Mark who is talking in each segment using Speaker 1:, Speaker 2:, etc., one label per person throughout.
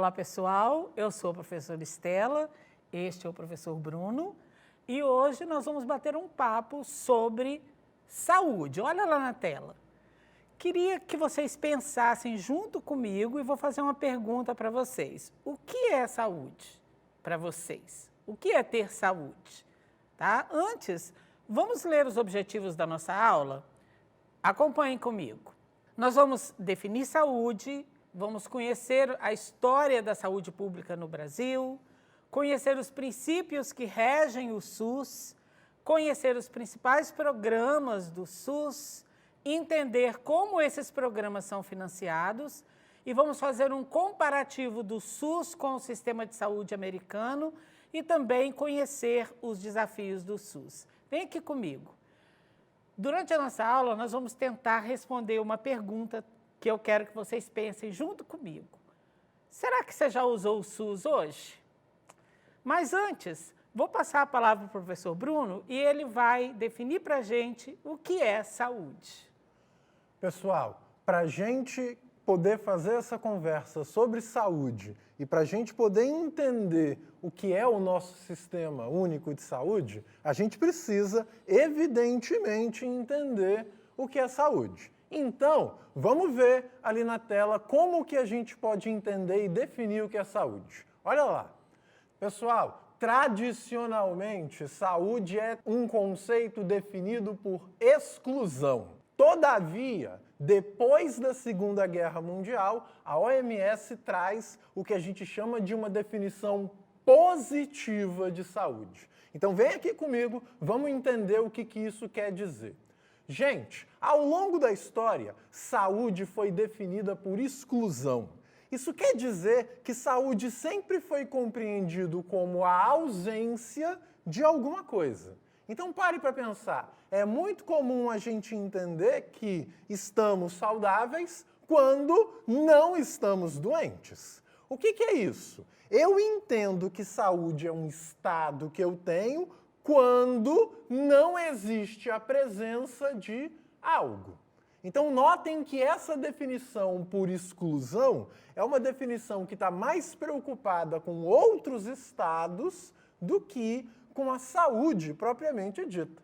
Speaker 1: Olá, pessoal. Eu sou a professora Estela, este é o professor Bruno e hoje nós vamos bater um papo sobre saúde. Olha lá na tela. Queria que vocês pensassem junto comigo e vou fazer uma pergunta para vocês. O que é saúde para vocês? O que é ter saúde? Tá? Antes, vamos ler os objetivos da nossa aula? Acompanhem comigo. Nós vamos definir saúde, vamos conhecer a história da saúde pública no Brasil, conhecer os princípios que regem o SUS, conhecer os principais programas do SUS, entender como esses programas são financiados e vamos fazer um comparativo do SUS com o sistema de saúde americano e também conhecer os desafios do SUS. Vem aqui comigo. Durante a nossa aula, nós vamos tentar responder uma pergunta que eu quero que vocês pensem junto comigo. Será que você já usou o SUS hoje? Mas antes, vou passar a palavra para o professor Bruno e ele vai definir para a gente o que é saúde.
Speaker 2: Pessoal, para a gente poder fazer essa conversa sobre saúde e para a gente poder entender o que é o nosso sistema único de saúde, a gente precisa, evidentemente, entender o que é saúde. Então, vamos ver ali na tela como que a gente pode entender e definir o que é saúde. Olha lá. Pessoal, tradicionalmente, saúde é um conceito definido por exclusão. Todavia, depois da Segunda Guerra Mundial, a OMS traz o que a gente chama de uma definição positiva de saúde. Então, vem aqui comigo, vamos entender o que isso quer dizer. Gente, ao longo da história, saúde foi definida por exclusão. Isso quer dizer que saúde sempre foi compreendido como a ausência de alguma coisa. Então pare para pensar, é muito comum a gente entender que estamos saudáveis quando não estamos doentes. O que é isso? Eu entendo que saúde é um estado que eu tenho quando não existe a presença de algo. Então, notem que essa definição por exclusão é uma definição que está mais preocupada com outros estados do que com a saúde propriamente dita.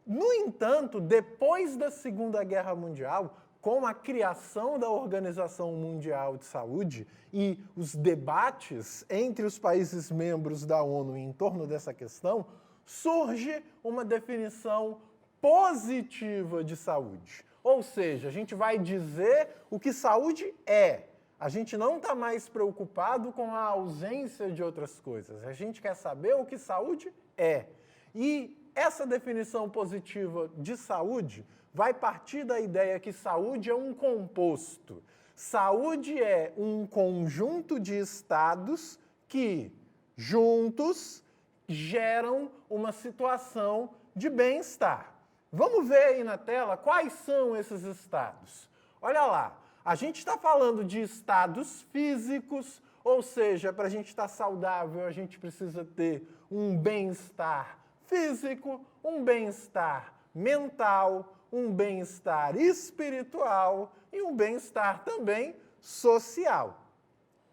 Speaker 2: No entanto, depois da Segunda Guerra Mundial, com a criação da Organização Mundial de Saúde e os debates entre os países membros da ONU em torno dessa questão, surge uma definição positiva de saúde. Ou seja, a gente vai dizer o que saúde é. A gente não está mais preocupado com a ausência de outras coisas. A gente quer saber o que saúde é. E essa definição positiva de saúde vai partir da ideia que saúde é um composto. Saúde é um conjunto de estados que, juntos, geram uma situação de bem-estar. Vamos ver aí na tela quais são esses estados. Olha lá, a gente está falando de estados físicos, ou seja, para a gente estar saudável, a gente precisa ter um bem-estar físico, um bem-estar mental, um bem-estar espiritual e um bem-estar também social.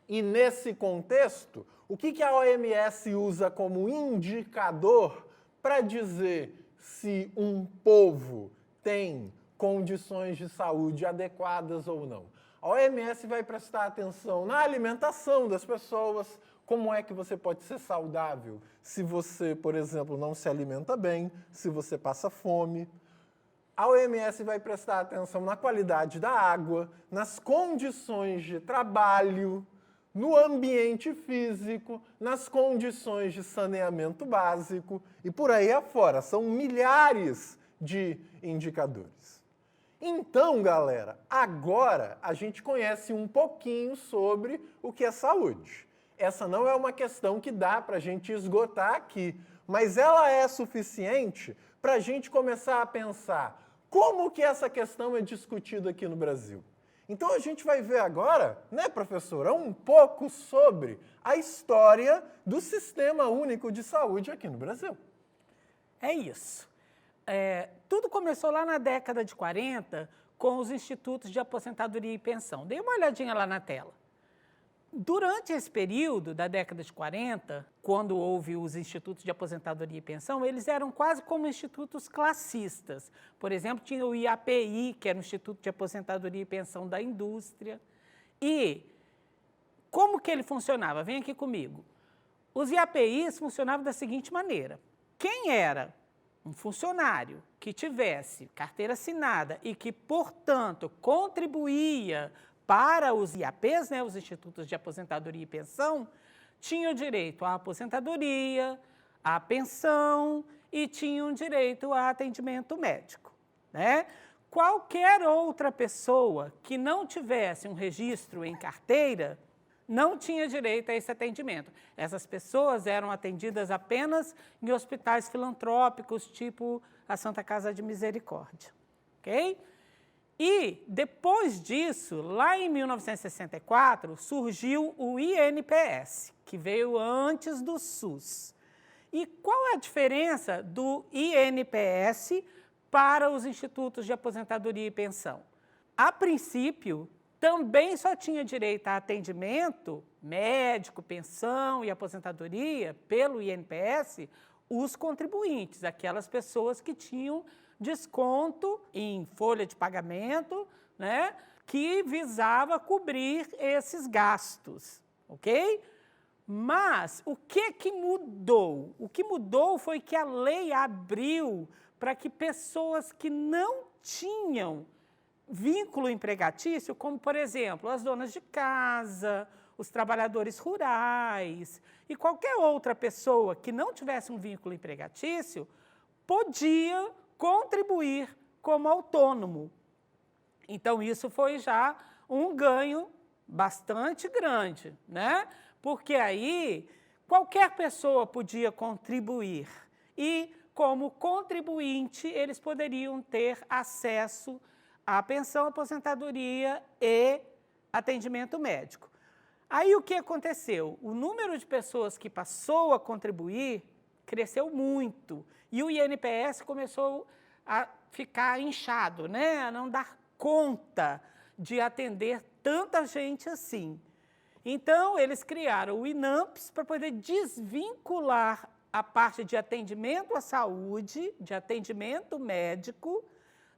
Speaker 2: E nesse contexto, o que a OMS usa como indicador para dizer se um povo tem condições de saúde adequadas ou não? A OMS vai prestar atenção na alimentação das pessoas, como é que você pode ser saudável se você, por exemplo, não se alimenta bem, se você passa fome. A OMS vai prestar atenção na qualidade da água, nas condições de trabalho, no ambiente físico, nas condições de saneamento básico e por aí afora. São milhares de indicadores. Então, galera, agora a gente conhece um pouquinho sobre o que é saúde. Essa não é uma questão que dá para a gente esgotar aqui, mas ela é suficiente para a gente começar a pensar como que essa questão é discutida aqui no Brasil. Então a gente vai ver agora, né, professora, um pouco sobre a história do Sistema Único de Saúde aqui no Brasil.
Speaker 1: É isso. Tudo começou lá na década de 40 com os institutos de aposentadoria e pensão. Dê uma olhadinha lá na tela. Durante esse período da década de 40, quando houve os institutos de aposentadoria e pensão, eles eram quase como institutos classistas. Por exemplo, tinha o IAPI, que era o Instituto de Aposentadoria e Pensão da Indústria. E como que ele funcionava? Vem aqui comigo. Os IAPIs funcionavam da seguinte maneira. Quem era um funcionário que tivesse carteira assinada e que, portanto, contribuía para os IAPs, né, os Institutos de Aposentadoria e Pensão, tinham direito à aposentadoria, à pensão e tinham direito a atendimento médico, né? Qualquer outra pessoa que não tivesse um registro em carteira não tinha direito a esse atendimento. Essas pessoas eram atendidas apenas em hospitais filantrópicos, tipo a Santa Casa de Misericórdia, ok? E, depois disso, lá em 1964, surgiu o INPS, que veio antes do SUS. E qual é a diferença do INPS para os institutos de aposentadoria e pensão? A princípio, também só tinha direito a atendimento médico, pensão e aposentadoria pelo INPS os contribuintes, aquelas pessoas que tinham desconto em folha de pagamento, né, que visava cobrir esses gastos, ok? Mas o que mudou? O que mudou foi que a lei abriu para que pessoas que não tinham vínculo empregatício, como, por exemplo, as donas de casa, os trabalhadores rurais e qualquer outra pessoa que não tivesse um vínculo empregatício, podia contribuir como autônomo. Então, isso foi já um ganho bastante grande, né? Porque aí qualquer pessoa podia contribuir e, como contribuinte, eles poderiam ter acesso à pensão, aposentadoria e atendimento médico. Aí o que aconteceu? O número de pessoas que passou a contribuir cresceu muito e o INPS começou a ficar inchado, né? A não dar conta de atender tanta gente assim. Então, eles criaram o INAMPS para poder desvincular a parte de atendimento à saúde, de atendimento médico,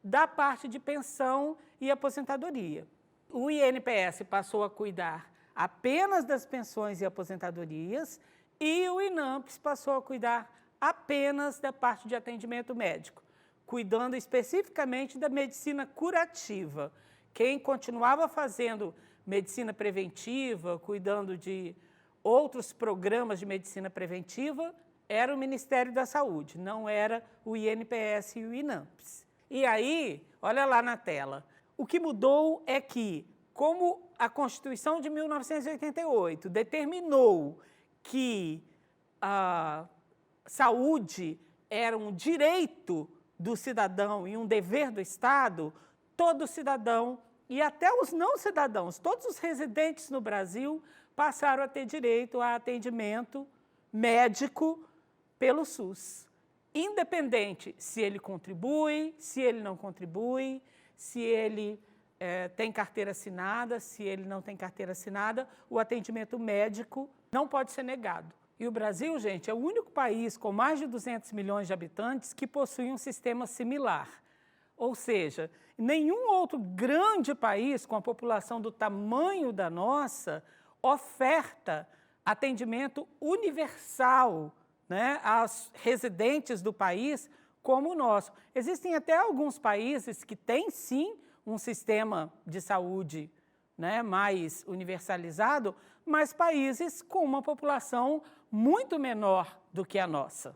Speaker 1: da parte de pensão e aposentadoria. O INPS passou a cuidar apenas das pensões e aposentadorias e o INAMPS passou a cuidar apenas da parte de atendimento médico, cuidando especificamente da medicina curativa. Quem continuava fazendo medicina preventiva, cuidando de outros programas de medicina preventiva, era o Ministério da Saúde, não era o INPS e o INAMPS. E aí, olha lá na tela, o que mudou é que, como a Constituição de 1988 determinou que a saúde era um direito do cidadão e um dever do Estado, todo cidadão e até os não cidadãos, todos os residentes no Brasil passaram a ter direito a atendimento médico pelo SUS. Independente se ele contribui, se ele não contribui, se ele tem carteira assinada, se ele não tem carteira assinada, o atendimento médico não pode ser negado. E o Brasil, gente, é o único país com mais de 200 milhões de habitantes que possui um sistema similar. Ou seja, nenhum outro grande país com a população do tamanho da nossa oferta atendimento universal, né, aos residentes do país como o nosso. Existem até alguns países que têm, sim, um sistema de saúde, né, mais universalizado, mas países com uma população muito menor do que a nossa.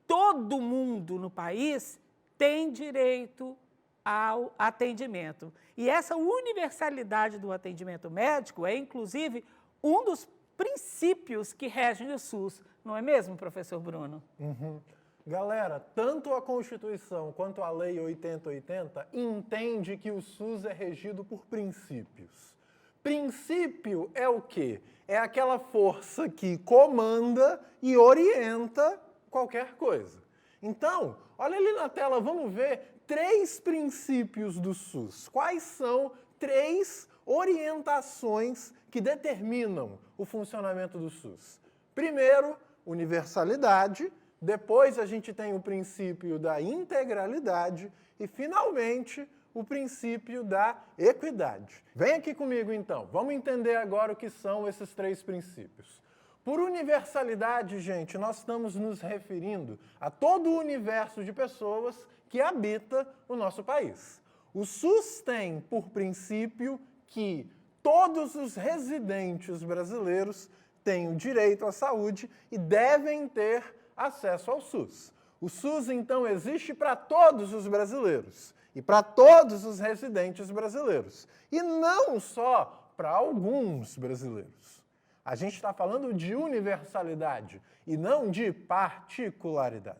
Speaker 1: Todo mundo no país tem direito ao atendimento. E essa universalidade do atendimento médico é, inclusive, um dos princípios que regem o SUS. Não é mesmo, professor Bruno?
Speaker 2: Uhum. Galera, tanto a Constituição quanto a Lei 8080 entende que o SUS é regido por princípios. Princípio é o quê? É aquela força que comanda e orienta qualquer coisa. Então, olha ali na tela, vamos ver 3 princípios do SUS. Quais são 3 orientações que determinam o funcionamento do SUS. Primeiro, universalidade, depois a gente tem o princípio da integralidade e, finalmente, o princípio da equidade. Vem aqui comigo, então. Vamos entender agora o que são esses três princípios. Por universalidade, gente, nós estamos nos referindo a todo o universo de pessoas que habita o nosso país. O SUS tem por princípio que todos os residentes brasileiros têm o direito à saúde e devem ter acesso ao SUS. O SUS, então, existe para todos os brasileiros e para todos os residentes brasileiros, e não só para alguns brasileiros. A gente está falando de universalidade e não de particularidade.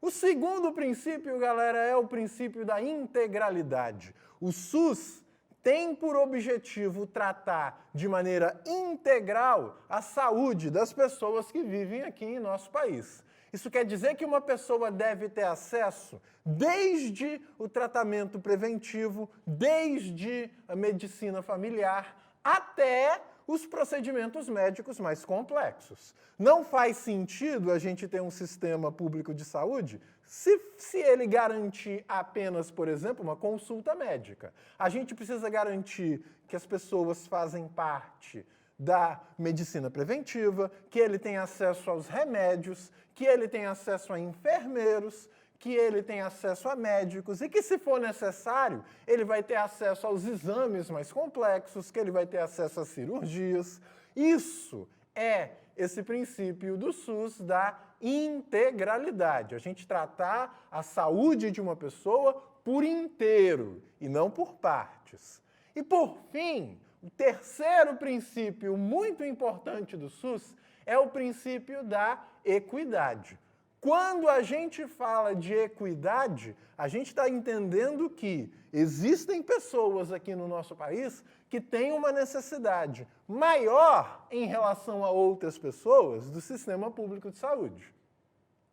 Speaker 2: O segundo princípio, galera, é o princípio da integralidade. O SUS tem por objetivo tratar de maneira integral a saúde das pessoas que vivem aqui em nosso país. Isso quer dizer que uma pessoa deve ter acesso desde o tratamento preventivo, desde a medicina familiar, até os procedimentos médicos mais complexos. Não faz sentido a gente ter um sistema público de saúde se ele garantir apenas, por exemplo, uma consulta médica. A gente precisa garantir que as pessoas fazem parte da medicina preventiva, que ele tem acesso aos remédios, que ele tem acesso a enfermeiros, que ele tem acesso a médicos e que, se for necessário, ele vai ter acesso aos exames mais complexos, que ele vai ter acesso às cirurgias. Isso é esse princípio do SUS da integralidade. A gente tratar a saúde de uma pessoa por inteiro e não por partes. E, por fim, o terceiro princípio muito importante do SUS é o princípio da equidade. Quando a gente fala de equidade, a gente está entendendo que existem pessoas aqui no nosso país que têm uma necessidade maior em relação a outras pessoas do sistema público de saúde.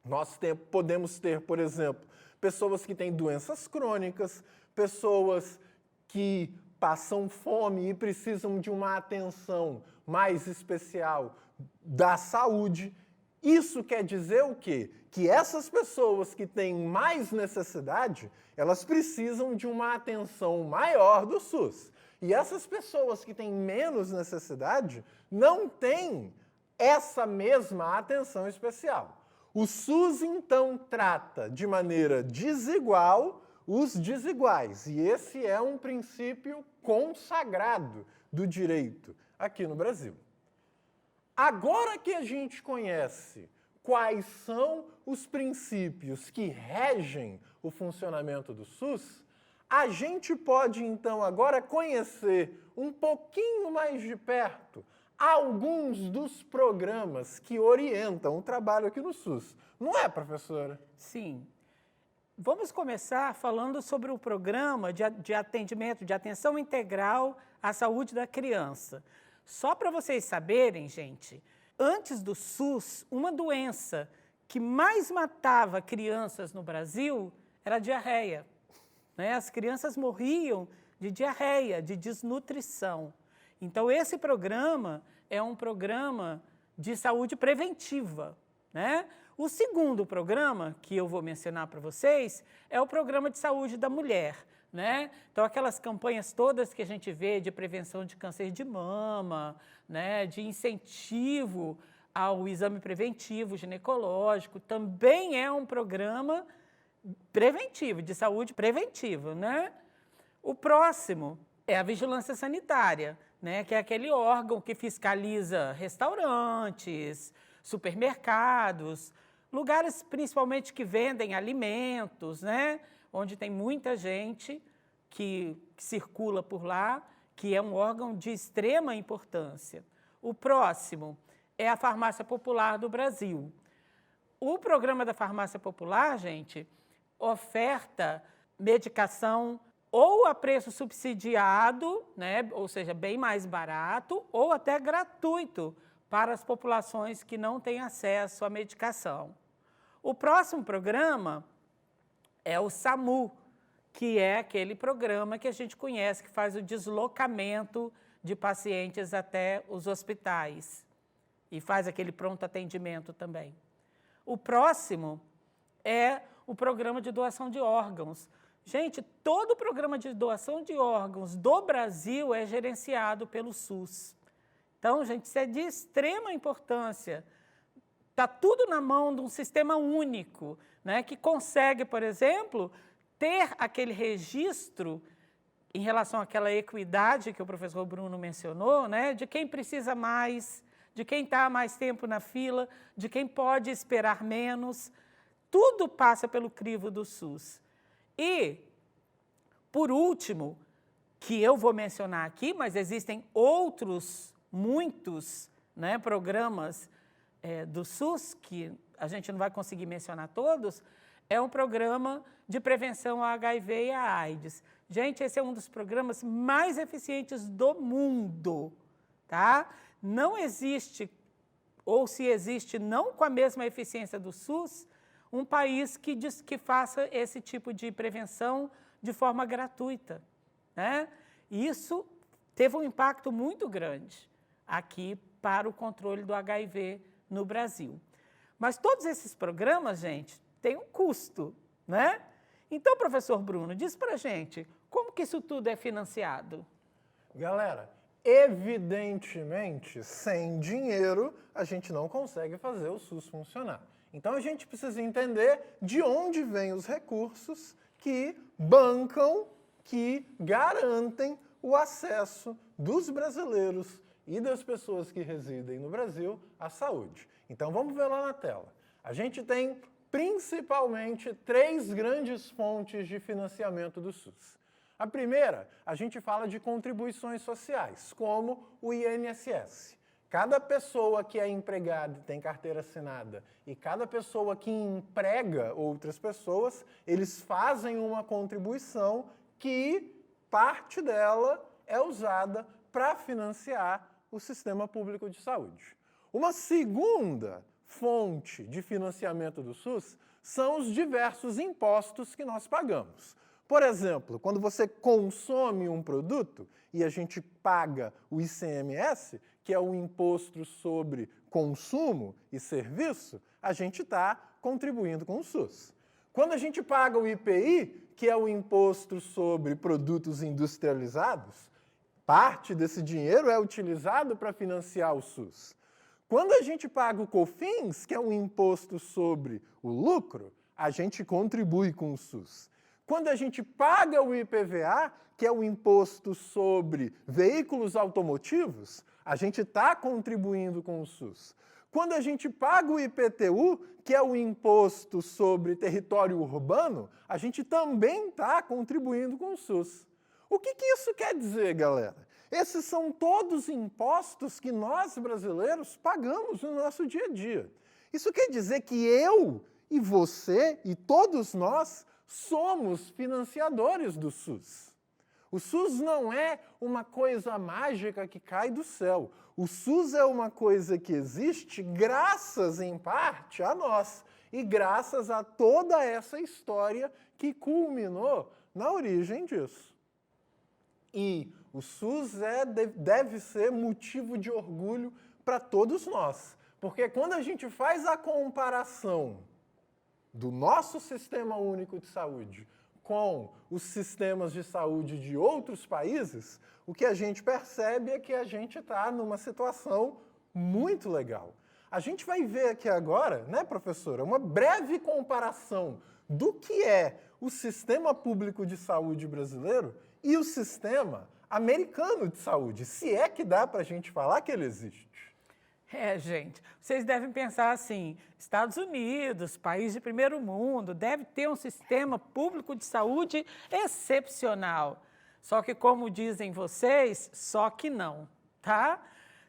Speaker 2: Nós podemos ter, por exemplo, pessoas que têm doenças crônicas, pessoas que passam fome e precisam de uma atenção mais especial da saúde. Isso quer dizer o quê? Que essas pessoas que têm mais necessidade, elas precisam de uma atenção maior do SUS. E essas pessoas que têm menos necessidade não têm essa mesma atenção especial. O SUS, então, trata de maneira desigual os desiguais. E esse é um princípio consagrado do direito aqui no Brasil. Agora que a gente conhece quais são os princípios que regem o funcionamento do SUS, a gente pode, então, agora conhecer um pouquinho mais de perto alguns dos programas que orientam o trabalho aqui no SUS. Não é, professora?
Speaker 1: Sim. Vamos começar falando sobre o programa de atendimento, de atenção integral à saúde da criança. Só para vocês saberem, gente, antes do SUS, uma doença que mais matava crianças no Brasil era a diarreia. Né? As crianças morriam de diarreia, de desnutrição. Então, esse programa é um programa de saúde preventiva. Né? O segundo programa que eu vou mencionar para vocês é o programa de saúde da mulher. Né? Então, aquelas campanhas todas que a gente vê de prevenção de câncer de mama, né? De incentivo ao exame preventivo ginecológico, também é um programa preventivo, de saúde preventiva. Né? O próximo é a vigilância sanitária, né? Que é aquele órgão que fiscaliza restaurantes, supermercados, lugares principalmente que vendem alimentos, né? Onde tem muita gente que circula por lá, que é um órgão de extrema importância. O próximo é a Farmácia Popular do Brasil. O programa da Farmácia Popular, gente, oferta medicação ou a preço subsidiado, né? Ou seja, bem mais barato, ou até gratuito para as populações que não têm acesso à medicação. O próximo programa é o SAMU, que é aquele programa que a gente conhece, que faz o deslocamento de pacientes até os hospitais e faz aquele pronto atendimento também. O próximo é o programa de doação de órgãos. Gente, todo o programa de doação de órgãos do Brasil é gerenciado pelo SUS. Então, gente, isso é de extrema importância. Está tudo na mão de um sistema único, né, que consegue, por exemplo, ter aquele registro em relação àquela equidade que o professor Bruno mencionou, né, de quem precisa mais, de quem está mais tempo na fila, de quem pode esperar menos. Tudo passa pelo crivo do SUS. E, por último, que eu vou mencionar aqui, mas existem outros, muitos, né, programas do SUS, que a gente não vai conseguir mencionar todos, é um programa de prevenção ao HIV e à AIDS. Gente, esse é um dos programas mais eficientes do mundo, tá? Não existe, ou se existe, não com a mesma eficiência do SUS, um país que faça esse tipo de prevenção de forma gratuita, né? E isso teve um impacto muito grande aqui para o controle do HIV no Brasil. Mas todos esses programas, gente, têm um custo, né? Então, professor Bruno, diz para a gente, como que isso tudo é financiado?
Speaker 2: Galera, evidentemente, sem dinheiro, a gente não consegue fazer o SUS funcionar. Então, a gente precisa entender de onde vêm os recursos que bancam, que garantem o acesso dos brasileiros e das pessoas que residem no Brasil à saúde. Então, vamos ver lá na tela. A gente tem principalmente 3 grandes fontes de financiamento do SUS. A primeira, a gente fala de contribuições sociais, como o INSS. Cada pessoa que é empregada e tem carteira assinada e cada pessoa que emprega outras pessoas, eles fazem uma contribuição que parte dela é usada para financiar o sistema público de saúde. Uma segunda fonte de financiamento do SUS são os diversos impostos que nós pagamos. Por exemplo, quando você consome um produto e a gente paga o ICMS, que é o Imposto sobre Consumo e Serviço, a gente está contribuindo com o SUS. Quando a gente paga o IPI, que é o Imposto sobre Produtos Industrializados, parte desse dinheiro é utilizado para financiar o SUS. Quando a gente paga o COFINS, que é um imposto sobre o lucro, a gente contribui com o SUS. Quando a gente paga o IPVA, que é o imposto sobre veículos automotivos, a gente está contribuindo com o SUS. Quando a gente paga o IPTU, que é o imposto sobre território urbano, a gente também está contribuindo com o SUS. O que isso quer dizer, galera? Esses são todos impostos que nós, brasileiros, pagamos no nosso dia a dia. Isso quer dizer que eu e você e todos nós somos financiadores do SUS. O SUS não é uma coisa mágica que cai do céu. O SUS é uma coisa que existe graças, em parte, a nós e graças a toda essa história que culminou na origem disso. E o SUS deve ser motivo de orgulho para todos nós, porque quando a gente faz a comparação do nosso Sistema Único de Saúde com os sistemas de saúde de outros países, o que a gente percebe é que a gente está numa situação muito legal. A gente vai ver aqui agora, né, professora, uma breve comparação do que é o sistema público de saúde brasileiro e o sistema americano de saúde, se é que dá para a gente falar que ele existe.
Speaker 1: Gente, vocês devem pensar assim, Estados Unidos, país de primeiro mundo, deve ter um sistema público de saúde excepcional. Só que, como dizem vocês, só que não, tá?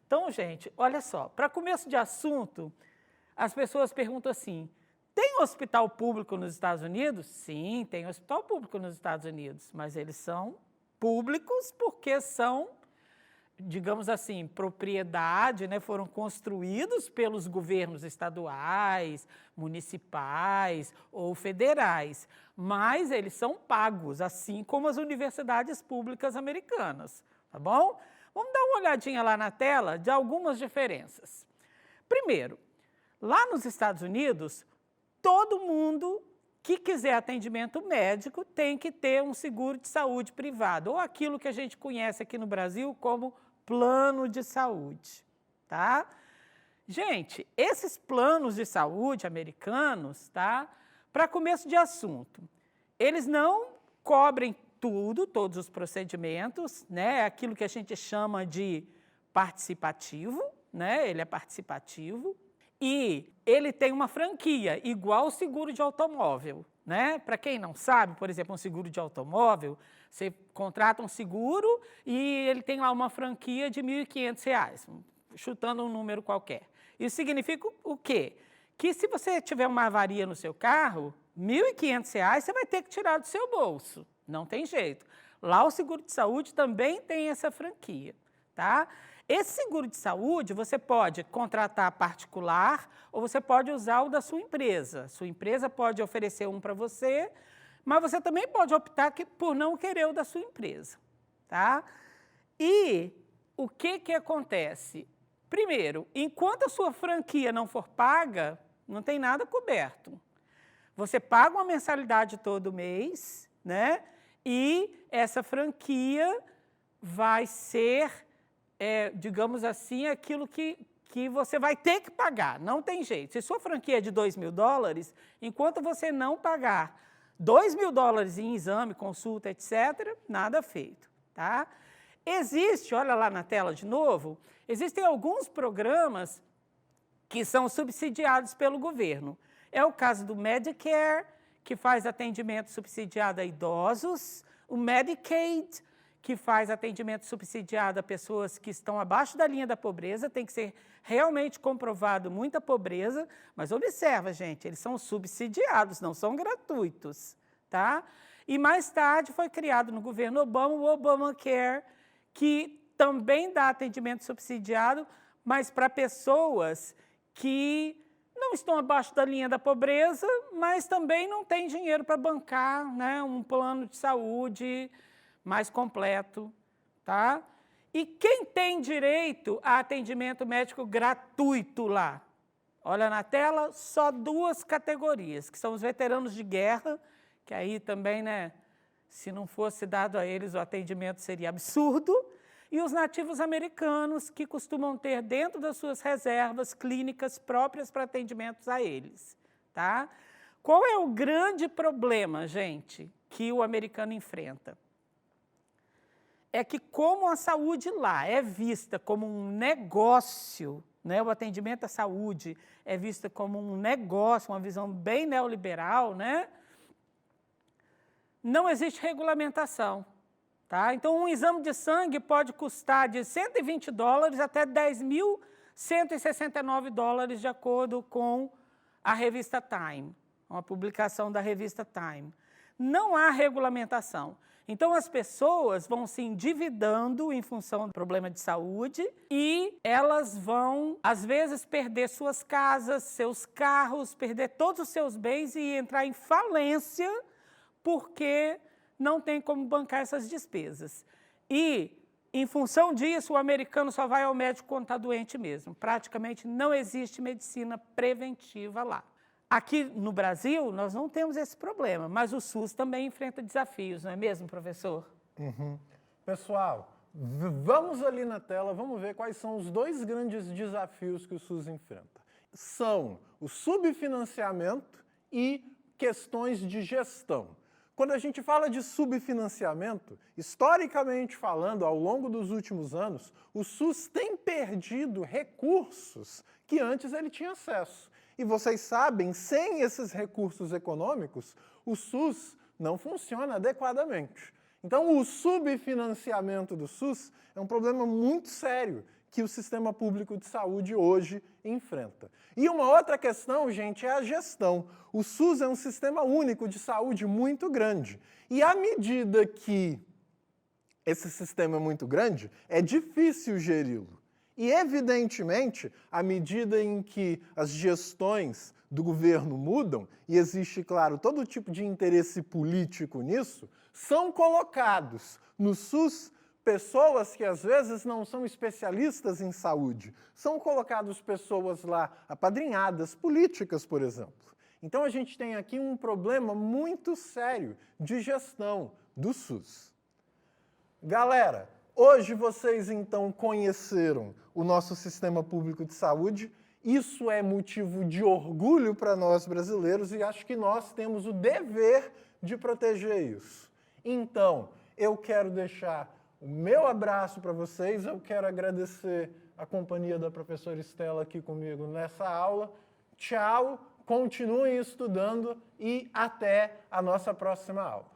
Speaker 1: Então, gente, olha só, para começo de assunto, as pessoas perguntam assim, tem hospital público nos Estados Unidos? Sim, tem hospital público nos Estados Unidos, mas eles são públicos porque são, digamos assim, propriedade, né, foram construídos pelos governos estaduais, municipais ou federais, mas eles são pagos, assim como as universidades públicas americanas, tá bom? Vamos dar uma olhadinha lá na tela de algumas diferenças. Primeiro, lá nos Estados Unidos, todo mundo que quiser atendimento médico tem que ter um seguro de saúde privado, ou aquilo que a gente conhece aqui no Brasil como plano de saúde, tá? Gente, esses planos de saúde americanos, tá? Para começo de assunto, eles não cobrem tudo, todos os procedimentos, né? Aquilo que a gente chama de participativo, né? Ele é participativo e ele tem uma franquia, igual o seguro de automóvel, né? Para quem não sabe, por exemplo, um seguro de automóvel, você contrata um seguro e ele tem lá uma franquia de R$ 1.500, chutando um número qualquer. Isso significa o quê? Que se você tiver uma avaria no seu carro, R$ 1.500 você vai ter que tirar do seu bolso. Não tem jeito. Lá o seguro de saúde também tem essa franquia, tá? Esse seguro de saúde você pode contratar particular ou você pode usar o da sua empresa. Sua empresa pode oferecer um para você, mas você também pode optar por não querer o da sua empresa, tá? E o que acontece? Primeiro, enquanto a sua franquia não for paga, não tem nada coberto. Você paga uma mensalidade todo mês, né? E essa franquia vai ser, digamos assim, aquilo que você vai ter que pagar, não tem jeito. Se sua franquia é de $2.000, enquanto você não pagar $2.000 em exame, consulta, etc., nada feito, tá? Existe, olha lá na tela de novo, existem alguns programas que são subsidiados pelo governo. É o caso do Medicare, que faz atendimento subsidiado a idosos, o Medicaid, que faz atendimento subsidiado a pessoas que estão abaixo da linha da pobreza, tem que ser realmente comprovado muita pobreza, mas observa, gente, eles são subsidiados, não são gratuitos, tá? E mais tarde foi criado no governo Obama o Obamacare, que também dá atendimento subsidiado, mas para pessoas que não estão abaixo da linha da pobreza, mas também não têm dinheiro para bancar, né, um plano de saúde mais completo, tá? E quem tem direito a atendimento médico gratuito lá? Olha na tela, só duas categorias, que são os veteranos de guerra, que aí também, né, se não fosse dado a eles o atendimento seria absurdo, e os nativos americanos, que costumam ter dentro das suas reservas clínicas próprias para atendimentos a eles, tá? Qual é o grande problema, gente, que o americano enfrenta? É que como a saúde lá é vista como um negócio, né, o atendimento à saúde é vista como um negócio, uma visão bem neoliberal, né, não existe regulamentação. Tá? Então, um exame de sangue pode custar de $120 até $10.169, de acordo com a revista Time, uma publicação da revista Time. Não há regulamentação. Então, as pessoas vão se endividando em função do problema de saúde e elas vão, às vezes, perder suas casas, seus carros, perder todos os seus bens e entrar em falência porque não tem como bancar essas despesas. E, em função disso, o americano só vai ao médico quando está doente mesmo. Praticamente não existe medicina preventiva lá. Aqui no Brasil, nós não temos esse problema, mas o SUS também enfrenta desafios, não é mesmo, professor?
Speaker 2: Uhum. Pessoal, vamos ali na tela, vamos ver quais são os dois grandes desafios que o SUS enfrenta. São o subfinanciamento e questões de gestão. Quando a gente fala de subfinanciamento, historicamente falando, ao longo dos últimos anos, o SUS tem perdido recursos que antes ele tinha acesso. E vocês sabem, sem esses recursos econômicos, o SUS não funciona adequadamente. Então, o subfinanciamento do SUS é um problema muito sério que o sistema público de saúde hoje enfrenta. E uma outra questão, gente, é a gestão. O SUS é um sistema único de saúde muito grande. E à medida que esse sistema é muito grande, é difícil geri-lo. E, evidentemente, à medida em que as gestões do governo mudam, e existe, claro, todo tipo de interesse político nisso, são colocados no SUS pessoas que às vezes não são especialistas em saúde. São colocadas pessoas lá, apadrinhadas, políticas, por exemplo. Então a gente tem aqui um problema muito sério de gestão do SUS. Galera, hoje vocês então conheceram o nosso sistema público de saúde. Isso é motivo de orgulho para nós brasileiros e acho que nós temos o dever de proteger isso. Então, eu quero deixar o meu abraço para vocês, eu quero agradecer a companhia da professora Estela aqui comigo nessa aula. Tchau, continuem estudando e até a nossa próxima aula.